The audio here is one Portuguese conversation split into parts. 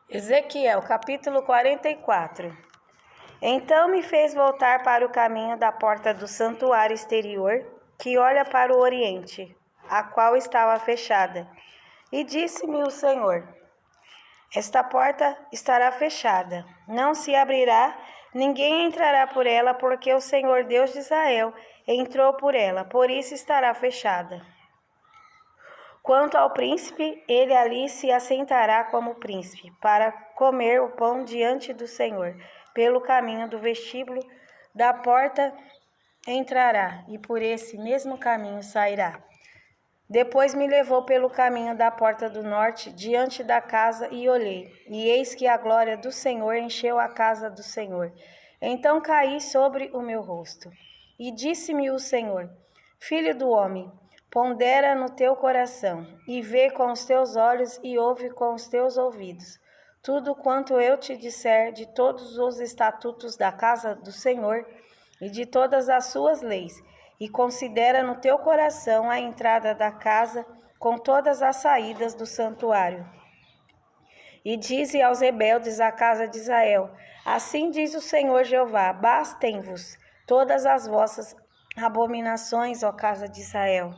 Ezequiel, capítulo 44. Então me fez voltar para o caminho da porta do santuário exterior, que olha para o oriente, a qual estava fechada. E disse-me o Senhor: esta porta estará fechada, não se abrirá, ninguém entrará por ela, porque o Senhor Deus de Israel entrou por ela, por isso estará fechada. Quanto ao príncipe, ele ali se assentará como príncipe, para comer o pão diante do Senhor. Pelo caminho do vestíbulo da porta entrará, e por esse mesmo caminho sairá. Depois me levou pelo caminho da porta do norte, diante da casa, e olhei, e eis que a glória do Senhor encheu a casa do Senhor. Então caí sobre o meu rosto. E disse-me o Senhor: Filho do homem, pondera no teu coração, e vê com os teus olhos, e ouve com os teus ouvidos tudo quanto eu te disser de todos os estatutos da casa do Senhor e de todas as suas leis, e considera no teu coração a entrada da casa com todas as saídas do santuário. E dize aos rebeldes a casa de Israel: assim diz o Senhor Jeová: bastem-vos todas as vossas abominações, ó casa de Israel,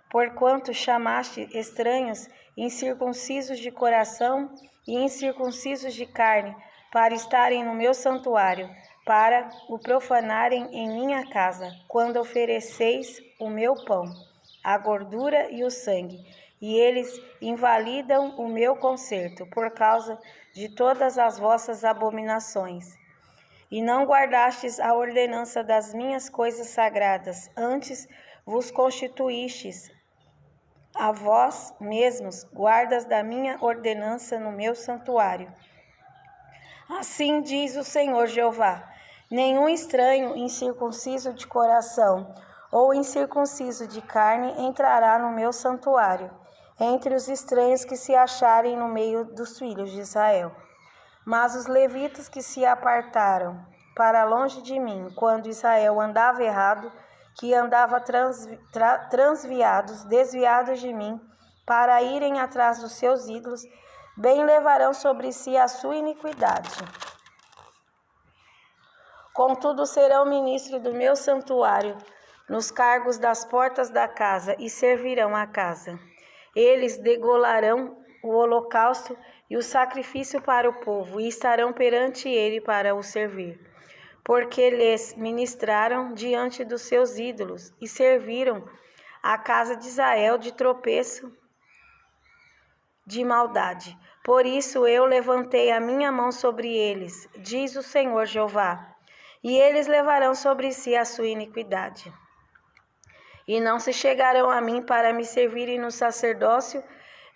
porquanto chamaste estranhos, incircuncisos de coração e incircuncisos de carne, para estarem no meu santuário, para o profanarem em minha casa, quando ofereceis o meu pão, a gordura e o sangue, e eles invalidam o meu concerto, por causa de todas as vossas abominações. E não guardastes a ordenança das minhas coisas sagradas, antes vos constituístes a vós mesmos guardas da minha ordenança no meu santuário. Assim diz o Senhor Jeová: nenhum estranho incircunciso de coração ou incircunciso de carne entrará no meu santuário, entre os estranhos que se acharem no meio dos filhos de Israel. Mas os levitas que se apartaram para longe de mim, quando Israel andava errado, que andava desviados de mim, para irem atrás dos seus ídolos, bem levarão sobre si a sua iniquidade. Contudo, serão ministros do meu santuário, nos cargos das portas da casa, e servirão a casa. Eles degolarão o holocausto e o sacrifício para o povo, e estarão perante ele para o servir. Porque lhes ministraram diante dos seus ídolos, e serviram a casa de Israel de tropeço, de maldade. Por isso eu levantei a minha mão sobre eles, diz o Senhor Jeová, e eles levarão sobre si a sua iniquidade. E não se chegarão a mim para me servirem no sacerdócio,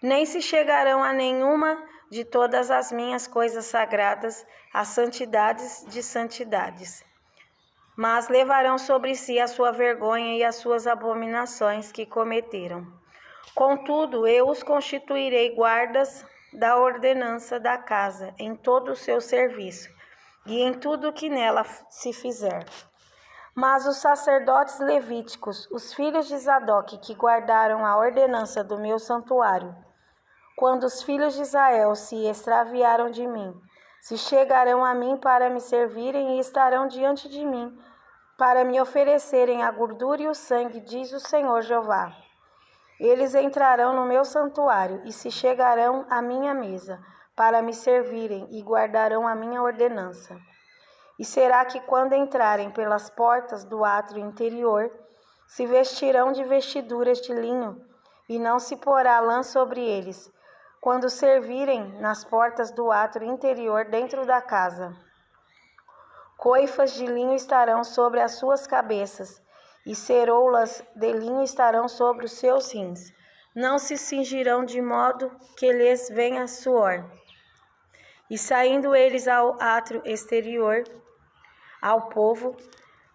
nem se chegarão a nenhuma de todas as minhas coisas sagradas, as santidades de santidades. Mas levarão sobre si a sua vergonha e as suas abominações que cometeram. Contudo, eu os constituirei guardas da ordenança da casa, em todo o seu serviço, e em tudo que nela se fizer. Mas os sacerdotes levíticos, os filhos de Zadoque, que guardaram a ordenança do meu santuário, quando os filhos de Israel se extraviaram de mim, se chegarão a mim para me servirem e estarão diante de mim, para me oferecerem a gordura e o sangue, diz o Senhor Jeová. Eles entrarão no meu santuário e se chegarão à minha mesa, para me servirem e guardarão a minha ordenança. E será que quando entrarem pelas portas do átrio interior, se vestirão de vestiduras de linho, e não se porá lã sobre eles, quando servirem nas portas do átrio interior dentro da casa. Coifas de linho estarão sobre as suas cabeças, e ceroulas de linho estarão sobre os seus rins. Não se cingirão de modo que lhes venha suor. E saindo eles ao átrio exterior, ao povo,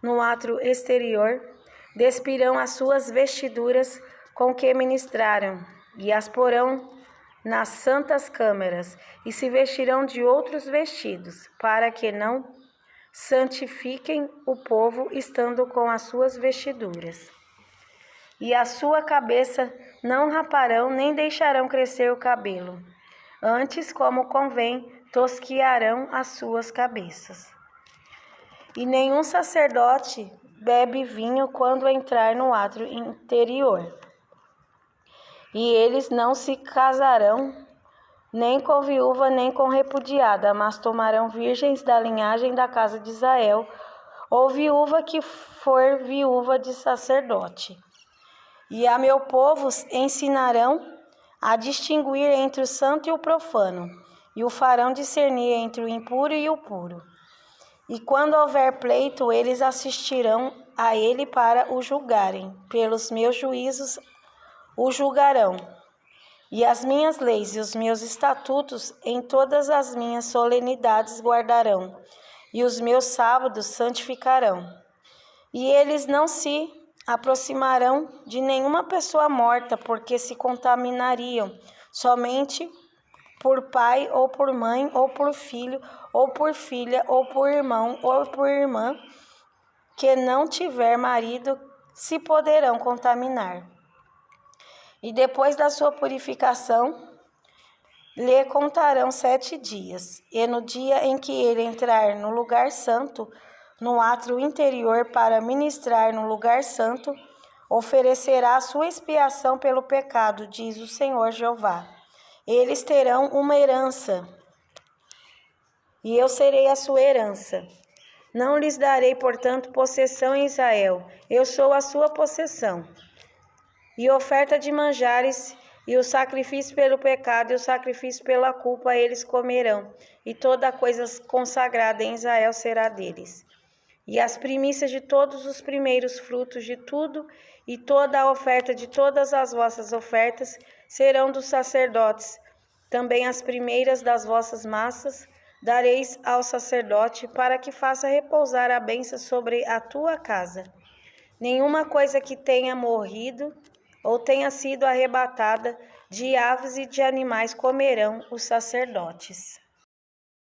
no átrio exterior, despirão as suas vestiduras com que ministraram, e as porão nas santas câmaras, e se vestirão de outros vestidos, para que não santifiquem o povo estando com as suas vestiduras. E a sua cabeça não raparão, nem deixarão crescer o cabelo. Antes, como convém, tosquiarão as suas cabeças. E nenhum sacerdote bebe vinho quando entrar no átrio interior. E eles não se casarão nem com viúva, nem com repudiada, mas tomarão virgens da linhagem da casa de Israel, ou viúva que for viúva de sacerdote. E a meu povo ensinarão a distinguir entre o santo e o profano, e o farão discernir entre o impuro e o puro. E quando houver pleito, eles assistirão a ele para o julgarem, pelos meus juízos o julgarão. E as minhas leis e os meus estatutos em todas as minhas solenidades guardarão, e os meus sábados santificarão. E eles não se aproximarão de nenhuma pessoa morta, porque se contaminariam somente por pai, ou por mãe, ou por filho, ou por filha, ou por irmão, ou por irmã, que não tiver marido, se poderão contaminar. E depois da sua purificação, lhe contarão 7 dias. E no dia em que ele entrar no lugar santo, no átrio interior, para ministrar no lugar santo, oferecerá a sua expiação pelo pecado, diz o Senhor Jeová. Eles terão uma herança, e eu serei a sua herança. Não lhes darei, portanto, possessão em Israel. Eu sou a sua possessão. E oferta de manjares, e o sacrifício pelo pecado, e o sacrifício pela culpa, eles comerão. E toda a coisa consagrada em Israel será deles. E as primícias de todos os primeiros frutos de tudo, e toda a oferta de todas as vossas ofertas, serão dos sacerdotes. Também as primeiras das vossas massas dareis ao sacerdote, para que faça repousar a bênção sobre a tua casa. Nenhuma coisa que tenha morrido ou tenha sido arrebatada de aves e de animais comerão os sacerdotes.